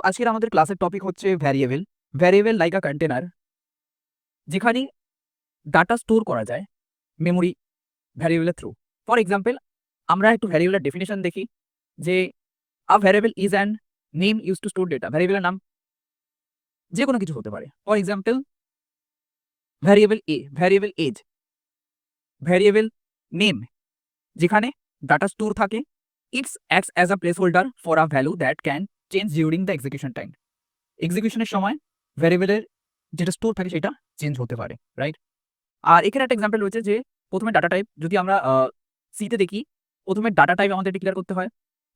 আজকের আমাদের ক্লাসের টপিক হচ্ছে ভ্যারিয়েবল। ভ্যারিয়েবল লাইক আ কন্টেনার, যেখানে ডাটা স্টোর করা যায় মেমোরি ভ্যারিয়েবলের থ্রু। ফর এক্সাম্পল, আমরা একটু ভ্যারিয়েবলের ডেফিনেশন দেখি যে a variable is an name use to store data. ভ্যারিয়েবলের নাম যে কোনো কিছু হতে পারে। For example, variable A, variable age, variable name, যেখানে ডাটা স্টোর থাকে। It's acts as a placeholder for a value that can change during the execution time. এক্সিকিউশনের সময় ভ্যারিয়েবলের যেটা স্টোর থাকে সেটা চেঞ্জ হতে পারে, রাইট? আর এখানে একটা এক্সাম্পল রয়েছে যে প্রথমে ডাটা টাইপ, যদি আমরা সিতে দেখি, প্রথমে ডাটা টাইপ আমাদের ডিক্লেয়ার করতে হয়,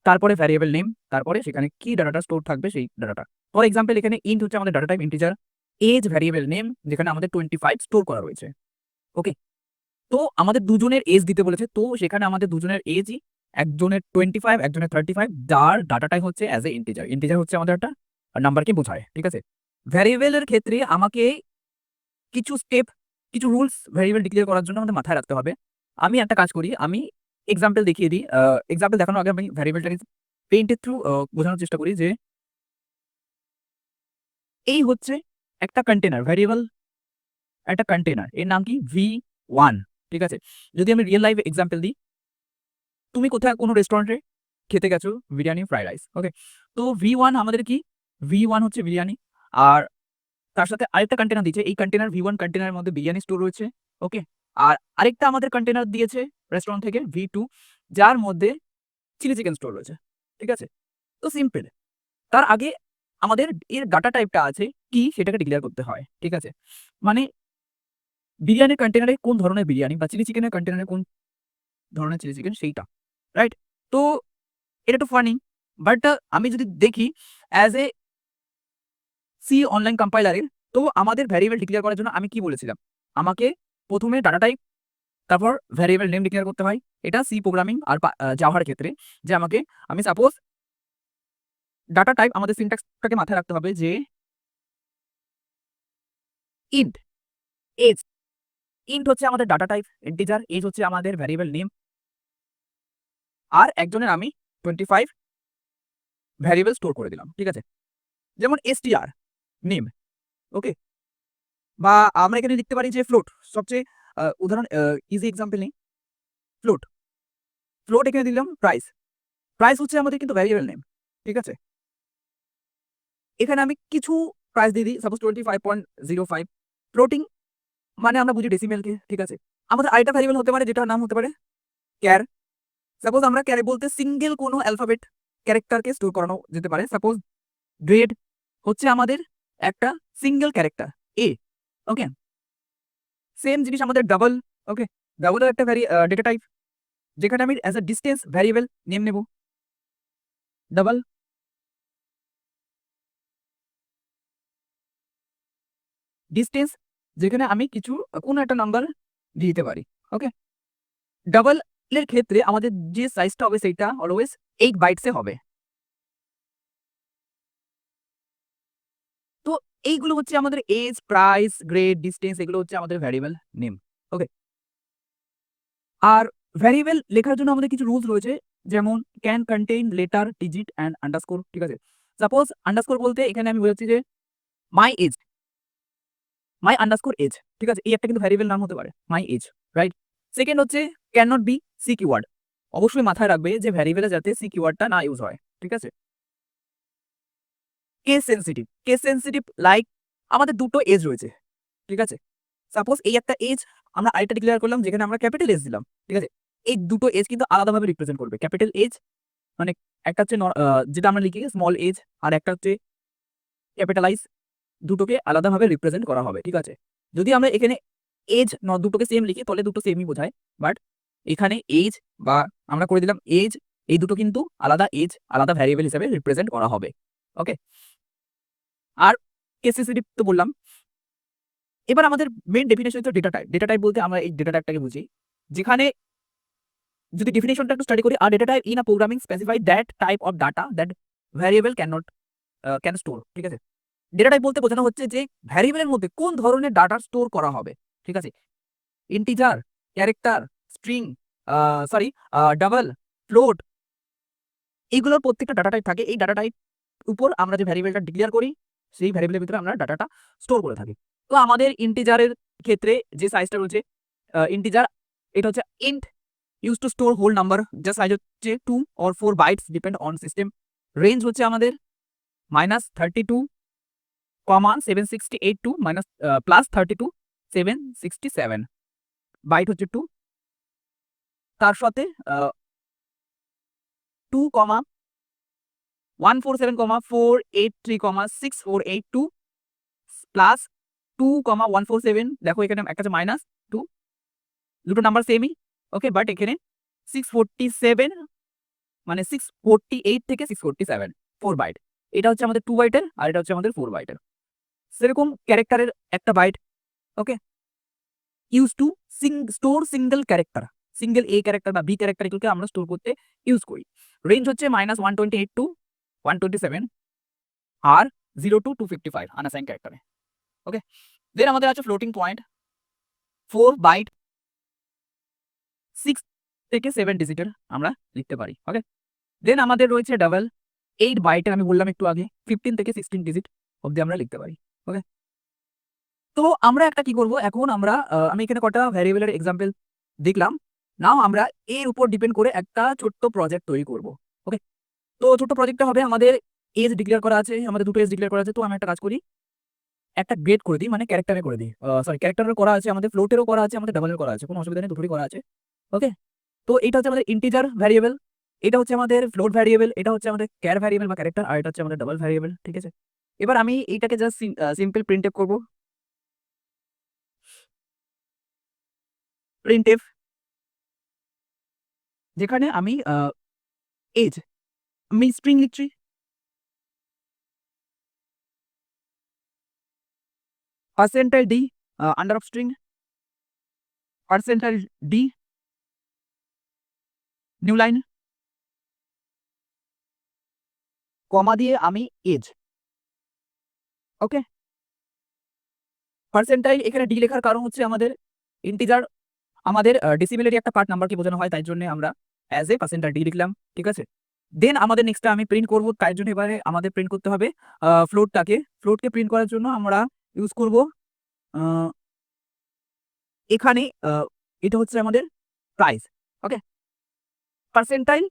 তারপরে ভ্যারিয়েবল নেম, তারপরে সেখানে কি ডাটাটা স্টোর থাকবে সেই ডাটাটা। ফর এক্সাম্পল, এখানে ইন্ট হচ্ছে আমাদের data type integer, as variable name, যেখানে আমাদের 25 স্টোর করা রয়েছে। ওকে, তো আমাদের দুজনের এজ দিতে বলেছে, তো সেখানে আমাদের দুজনের এজই, একজনের 25, একজনের 35, যার ডাটা টাইপ হচ্ছে অ্যাজ এ ইন্টিজার। ইন্টিজার হচ্ছে আমাদের একটা নাম্বারকে বোঝায়, ঠিক আছে? ভ্যারিয়েবলের ক্ষেত্রে আমাকে কিছু স্টেপ, কিছু রুলস ভেরিয়েবল ডিক্লেয়ার করার জন্য আমাদের মাথায় রাখতে হবে। আমি একটা কাজ করি, আমি এক্সাম্পল দেখিয়ে দিই। এক্সাম্পল দেখানোর আগে আমি ভ্যারিয়েবলটাকে পেইন্টের থ্রু বোঝানোর চেষ্টা করি যে এই হচ্ছে একটা কন্টেনার, ভ্যারিয়েবল একটা কন্টেনার, এর নাম কি V1, ঠিক আছে? যদি আমি রিয়েল লাইফ এক্সাম্পল দিই, তুমি কোথায় কোনো রেস্টুরেন্টে খেতে গেছো বিরিয়ানি, ফ্রাইড রাইস, ওকে? তো V1 আমাদের কি, V1 হচ্ছে বিরিয়ানি, আর তার সাথে আরেকটা কন্টেনার দিয়েছে, এই কন্টেনার V1 কন্টেনারের মধ্যে বিরিয়ানি স্টোর রয়েছে, ওকে? আর আরেকটা আমাদের কন্টেনার দিয়েছে রেস্টুরেন্ট থেকে V2, যার মধ্যে চিলি চিকেন স্টোর রয়েছে, ঠিক আছে? তো সিম্পল, তার আগে আমাদের এর ডাটা টাইপটা আছে কি সেটাকে ডিক্লেয়ার করতে হয়, ঠিক আছে? মানে বিরিয়ানির কন্টেনারে কোন ধরনের বিরিয়ানি, বা চিলি চিকেনের কন্টেনারে কোন ধরনের চিলি চিকেন সেইটা, রাইট? তো এটা একটু ফানি, বাট আমি যদি দেখি অ্যাজ এ সি অনলাইন কম্পাইলারের, তো আমাদের ভ্যারিয়েবল ডিক্লেয়ার করার জন্য আমি কি বলেছিলাম, আমাকে প্রথমে ডাটা টাইপ, তারপর ভ্যারিয়েবল নেম ডিক্লেয়ার করতে হয়। এটা সি প্রোগ্রামিং আর জাভার ক্ষেত্রে, যে আমি সাপোজ ডাটা টাইপ, আমাদের সিনট্যাক্সটাকে মাথায় রাখতে হবে যে ইন্ট এজ, ইন্ট হচ্ছে আমাদের ডাটা টাইপ ইন্টিজার, এজ হচ্ছে আমাদের ভ্যারিয়েবল নেম, আর একজনের আমি 25 ভ্যারিয়েবল স্টোর করে দিলাম, ঠিক আছে? যেমন str নেম, ওকে? বা আমরা এখানে লিখতে পারি যে ফ্লোট, সবচেয়ে উদাহরণ ইজি এক্সাম্পল নেই, ফ্লোট, ফ্লোট এখানে দিলাম প্রাইস, প্রাইস হচ্ছে আমাদের কিন্তু ভ্যারিয়েবল নেম, ঠিক আছে? এখানে আমি কিছু প্রাইস দিয়ে দিই, সাপোজ 25.05, ফ্লোটিং মানে আমরা বুঝি ডেসিমেলকে, ঠিক আছে? আমাদের আরেকটা ভ্যারিয়েবল হতে পারে যেটার নাম হতে পারে ক্যার। সাপোজ আমরা ক্যারে বলতে সিঙ্গেল কোনো অ্যালফাবেট ক্যারেক্টারকে স্টোর করানো যেতে পারে। সাপোজ গ্রেড হচ্ছে আমাদের একটা single character a, okay? Same জিনিস আমাদের ডাবল, ওকে? ডাবলও একটা ডেটা টাইপ, যেখানে আমি as a distance variable name নেব, ডাবল। ডিস্টেন্স, যেখানে আমি কিছু কোনো একটা নাম্বার দিয়ে দিতে পারি, ওকে? ডাবল এর ক্ষেত্রে আমাদের যে সাইজটা হবে সেইটা অলওয়েজ 8 বাইটসে হবে। তো এইগুলো হচ্ছে আমাদের এজ, প্রাইস, গ্রেড, ডিস্টেন্স, এগুলো হচ্ছে আমাদের ভ্যারিয়েবল নেম, ওকে? আর ভ্যারিয়েবল লেখার জন্য আমাদের কিছু রুলস রয়েছে, যেমন can contain letter, digit and underscore, ঠিক আছে? সাপোজ আন্ডারস্কোর বলতে এখানে আমি বোঝাচ্ছি যে my age, my underscore age, ঠিক আছে? এই একটা কিন্তু ভ্যারিয়েবল নাম হতে পারে, মাই এজ, রাইট? সেকেন্ড হচ্ছে can not be C keyword. অবশ্যই মাথায় রাখবে যে ভ্যারিয়েবলে যাতে সি কিওয়ার্ডটা না ইউজ হয়, ঠিক আছে? Case sensitive, case sensitive like আমাদের দুটো এজ রয়েছে, ঠিক আছে? সাপোজ এই একটা এজ, আমরা আরেকটা ডিক্লেয়ার করলাম যেখানে আমরা ক্যাপিটাল এজ দিলাম, ঠিক আছে? এই দুটো এজ কিন্তু আলাদাভাবে রিপ্রেজেন্ট করবে। ক্যাপিটাল এজ মানে একটা হচ্ছে যেটা আমরা লিখি স্মল এজ, আর একটা হচ্ছে ক্যাপিটালাইজ, দুটোকে আলাদাভাবে রিপ্রেজেন্ট করা হবে, ঠিক আছে? যদি আমরা এখানে এজ দুটোকে সেম লিখি তাহলে দুটো সেমই বোঝায়, বাট এখানে এজ বা আমরা করে দিলাম এজ, এই দুটো কিন্তু আলাদা এজ, আলাদা ভ্যারিয়েবল হিসেবে রিপ্রেজেন্ট করা হবে, ওকে? আর কেস সেনসিটিভ তো বললাম। এবার আমাদের মেইন ডেফিনেশন হচ্ছে ডেটা টাইপ। ডেটা টাইপ বলতে আমরা এই ডেটা টাইপটাকে বুঝি, যেখানে যদি ডেফিনেশনটা একটু স্টাডি করি, আর data type in a programming specify that type of data that variable can store, ঠিক আছে? ডেটা টাইপ বলতে বোঝানো হচ্ছে যে ভ্যারিয়েবলের মধ্যে কোন ধরনের ডাটা স্টোর করা হবে, ঠিক আছে? Integer, character, string, sorry, double, float, এইগুলোর প্রত্যেকটা ডাটা টাইপ থাকে। এই ডাটা টাইপ উপর আমরা যে ভ্যারিয়েবলটা ডিক্লেয়ার করি সেই ভ্যারিয়েবলের ভিতরে আমরা ডাটাটা স্টোর করে থাকি। তো আমাদের ইন্টিজারের ক্ষেত্রে যে সাইজটা রয়েছে ইন্টিজার, এটা হচ্ছে int use to store whole number, যা সাইজ হচ্ছে 2 or 4 bytes depend on system. Range হচ্ছে আমাদের -32, 768 মাইনাস +32 767, বাইট হচ্ছে 2, তার সাথে 2, 147, 483, 6482 প্লাস 2, 147, দেখো এখানে একটা আছে -2, দুটো নাম্বার সেমই, ওকে, বাট এখানে 647 মানে 648 থেকে 647 4 বাইট। এটা হচ্ছে আমাদের 2 বাইটের আর এটা হচ্ছে আমাদের 4 বাইটের। সেরকম ক্যারেক্টারের একটা byte, okay, use to store single character, single a character বা বি ক্যারেক্টার এগুলোকে আমরা স্টোর করতে ইউজ করি। রেঞ্জ হচ্ছে -128 to 127 আর 0 to 255 আনঅ্যাসাইন ক্যারেক্টারে, ওকে। দেন আমাদের আছে ফ্লোটিং পয়েন্ট, 4 বাইট 6 থেকে 7 ডিজিটের আমরা লিখতে পারি, ওকে। দেন আমাদের রয়েছে ডাবল, 8 বাইটের, আমি বললাম একটু আগে 15 থেকে 16 ডিজিট অবধি আমরা লিখতে পারি, ওকে। তো আমরা একটা কি করব এখন, আমরা আমি এখানে কটা ভ্যারিয়েবলের এক্সাম্পল দেখলাম। নাও আমরা এর উপর ডিপেন্ড করে একটা ছোট্ট প্রজেক্ট তৈরি করব, ওকে। তো ছোট্ট প্রজেক্টটা হবে, আমাদের এজ ডিক্লেয়ার করা আছে, আমাদের দুটো এজ ডিক্লেয়ার করা আছে। তো আমি একটা কাজ করি, একটা গ্রেড করে দিই, মানে ক্যারেক্টারে করে দিই, সরি ক্যারেক্টারের করা আছে, আমাদের ফ্লোটেরও করা আছে, আমাদের ডাবলের করা আছে, কোনো অসুবিধা নেই, দুটোরই করা আছে, ওকে। তো এটা হচ্ছে আমাদের ইন্টিজার ভ্যারিয়েবল, এটা হচ্ছে আমাদের ফ্লোট ভ্যারিয়েবল, এটা হচ্ছে আমাদের ক্যার ভ্যারিয়েবল বা ক্যারেক্টার, আর এটা হচ্ছে আমাদের ডাবল ভ্যারিয়েবল, ঠিক আছে। এবার আমি এইটাকে জাস্ট সিম্পল প্রিন্টএফ করব, প্রিন্টএফ, যেখানে আমি এজ আমি স্ট্রিং লিখছি, percentile D under of string, percentile D new line, comma দিয়ে আমি এজ, ওকে। পার্সেন্টাইল এখানে ডি লেখার কারণ হচ্ছে আমাদের ইন্টিজার, আমাদের ডেসিমেলেরই একটা পার্ট নাম্বারকে বোঝানো হয়, তাই জন্য আমরা অ্যাজ এ পার্সেন্টাইল ডি লিখলাম, ঠিক আছে। দেন আমাদের নেক্সটটা আমি প্রিন্ট করব, তাই জন্য এবারে আমাদের প্রিন্ট করতে হবে ফ্লোটটাকে। ফ্লোটকে প্রিন্ট করার জন্য আমরা ইউজ করব এখানে এটা হচ্ছে আমাদের price, okay, percentile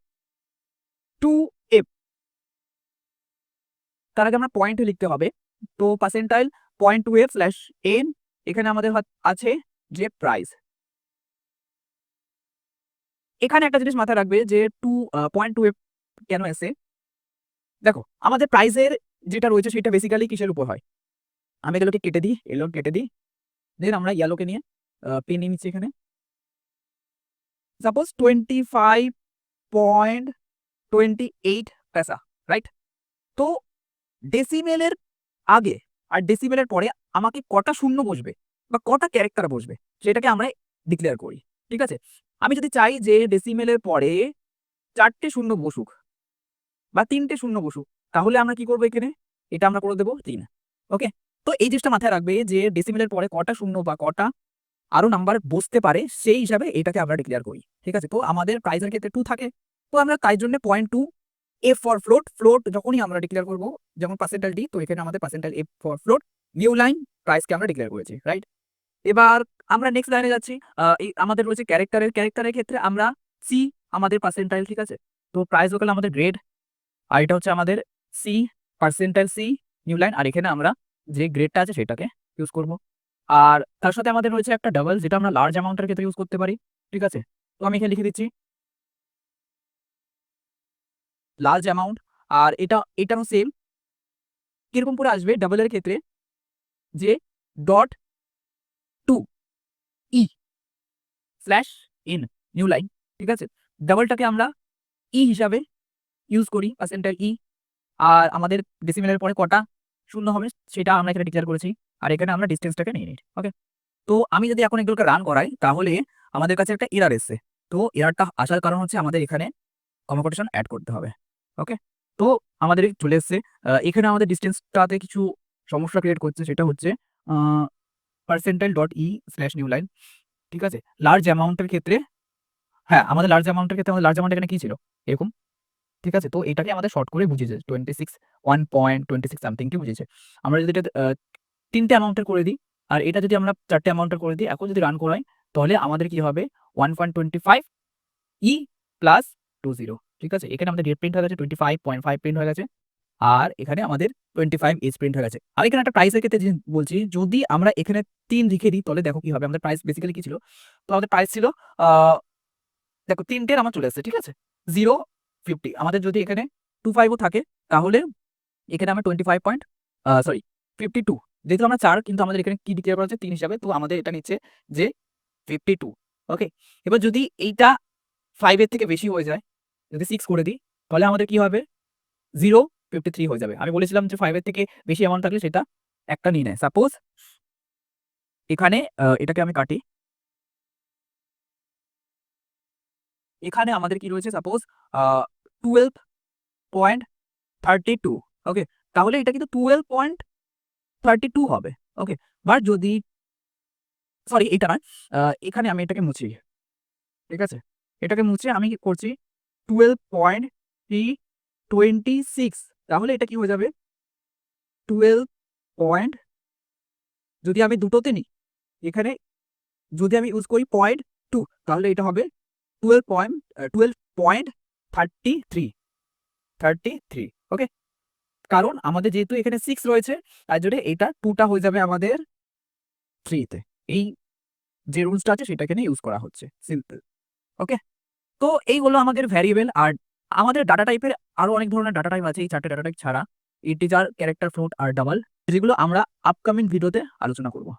two f, তার আগে আমরা পয়েন্ট লিখতে হবে। তো percentile point two f slash n, এখানে আমাদের আছে যে প্রাইস। এখানে একটা জিনিস মাথায় রাখবে যে পয়েন্ট টু এফ কেন এসে, দেখো আমাদের প্রাইসের যেটা রয়েছে সেটা বেসিক্যালি কিসের উপর হয়, আমি এগুলোকে কেটে দিই, এগুলো কেটে দিই, দেন আমরা ইয়েলোকে নিয়ে পেন নিয়ে নিচ্ছি এখানে, সাপোজ 25.28 পয়সা, রাইট। তো ডেসিমেলের আগে আর ডেসিমেলের পরে আমাকে কটা শূন্য বসবে বা কটা ক্যারেক্টার বসবে সেটাকে আমরা ডিক্লেয়ার করি, ঠিক আছে। আমি যদি চাই যে ডেসিমেলের পরে 4টে শূন্য বসুক বা 3টে শূন্য বসুক, তাহলে আমরা কি করবো এখানে, এটা আমরা করে দেবো 3, ওকে। তো এই জিনিসটা মাথায় রাখবে যে ডেসিমেলের পরে কটা শূন্য বা কটা আরো নাম্বার বসতে পারে, সেই হিসাবে এটাকে আমরা ডিক্লেয়ার করি, ঠিক আছে। তো আমাদের প্রাইজের ক্ষেত্রে 2 থাকে, তো আমরা তাই জন্য point two f for float, float যখনই আমরা ডিক্লেয়ার করবো, যেমন পার্সেন্টাইল ডি, তো এখানে আমাদের percentile F for float, new line, প্রাইসকে আমরা ডিক্লেয়ার করেছি, রাইট। এবার আমরা নেক্সট লাইনে যাচ্ছি, আমাদের রয়েছে ক্যারেক্টারের ক্ষেত্রে আমরা সি আমাদের পার্সেন্টাইল, ঠিক আছে। তো প্রাইস লোকাল আমাদের গ্রেড, আর এটা হচ্ছে আমাদের C, percentile C new line, আর এখানে আমরা যে গ্রেডটা আছে সেটাকে ইউজ করব। আর তার সাথে আমাদের রয়েছে একটা ডাবল, যেটা আমরা লার্জ অ্যামাউন্টের ক্ষেত্রে ইউজ করতে পারি, ঠিক আছে। তো আমি এখানে লিখে দিচ্ছি লার্জ অ্যামাউন্ট, আর এটারও সেম, কিরকম করে আসবে ডাবলের ক্ষেত্রে, যে dot two e slash n new line, ঠিক আছে। ডাবলটাকে আমরা ই হিসাবে ইউজ করি, পার্সেন্টাইল ই, আর আমাদের ডেসিমেলের পরে কটা শূন্য হবে সেটা আমরা এখানে ডিক্লেয়ার করেছি, আর এখানে আমরা ডিস্টেন্সটাকে নিয়ে নিই, ওকে। তো আমি যদি এখন এগুলোকে রান করাই, তাহলে আমাদের কাছে একটা এরার এসছে। তো এরারটা আসার কারণ হচ্ছে আমাদের এখানে কমা কোটেশন অ্যাড করতে হবে, ওকে। তো আমাদের চলে এসছে, এখানে আমাদের ডিস্টেন্সটাতে কিছু সমস্যা ক্রিয়েট করছে, সেটা হচ্ছে percentile dot E slash new line, ঠিক আছে। লার্জ অ্যামাউন্টের ক্ষেত্রে, হ্যাঁ আমাদের লার্জ অ্যামাউন্টের ক্ষেত্রে, আমাদের লার্জ অ্যামাউন্ট এখানে কি ছিল এরকম, ঠিক আছে? তো এটাকে আমাদের শর্ট করে বুঝিয়েছে 26 1.26 সামথিংকে বুঝিয়েছে। আমরা যদি এটা ৩ টে অ্যামাউন্টের করে দিই আর এটা যদি আমরা ৪ টে অ্যামাউন্টের করে দিই, এখন যদি রান করাই তাহলে আমাদের কি হবে 1.25 ই প্লাস 20 ঠিক আছে? এখানে আমাদের ডেট প্রিন্ট হয়ে গেছে 25.5 প্রিন্ট হয়ে গেছে। আর এখানে আমাদের 25 এজ প্রিন্ট হয়ে গেছে। আমি এখানে একটা প্রাইসের ক্ষেত্রে বলছি, যদি আমরা এখানে ৩ লিখে দিই তাহলে দেখো কি হবে? আমাদের প্রাইস বেসিক্যালি কি ছিল? তো আমাদের প্রাইস ছিল আ দেখো ৩ টের আমার চলে এসেছে, ঠিক আছে? 0, 50 আমাদের যদি এখানে 25 ও থাকে তাহলে এখানে আমরা 25 পয়েন্ট সরি 52 যেহেতু আমরা ৪ কিন্তু আমাদের এখানে কি ডিক্লেয়ার করা হচ্ছে ৩ হিসাবে, তো আমাদের এটা নিচ্ছে যে 52 ওকে? এবার যদি এইটা 5 এর থেকে বেশি হয়ে যায়, যদি 6 করে দিই তাহলে আমাদের কি হবে? 0, 53 হয়ে যাবে। আমি বলেছিলাম যে 5 এর থেকে বেশি অ্যামাউন্ট থাকলে সেটা একটা নিয়ে নেয়। সাপোজ এখানে এটাকে আমি কাটি। এখানে আমাদের কি রয়েছে সাপোজ আ 12.32 ওকে? তাহলে এটা কিন্তু 12.32 হবে। ওকে? বাট যদি সরি এটা নয়, আ এখানে আমি এটাকে মুছি। ঠিক আছে? এটাকে মুছে আমি কি করছি 12.326 তাহলে এটা কি হয়ে যাবে 12 পয়েন্ট যদি আমি দুটোতে নিই, এখানে যদি আমি ইউজ করি 0.2 তাহলে এটা হবে 12.33 ওকে? কারণ আমাদের যেহেতু এখানে 6 রয়েছে তার জন্য এটা 2 টা হয়ে যাবে আমাদের 3 তে। এই যে রুলসটা আছে সেটা এখানে ইউজ করা হচ্ছে। সিম্পল। ওকে? তো এই হলো আমাদের ভ্যারিয়েবল। আর আমাদের ডাটা টাইপের আরো অনেক ধরনের ডাটা টাইপ আছে এই ৪ টে ডাটা টাইপ ছাড়া। ইন্টিজার, ক্যারেক্টার, ফ্লোট আর ডাবল, যেগুলো আমরা আপকামিং ভিডিওতে আলোচনা করব।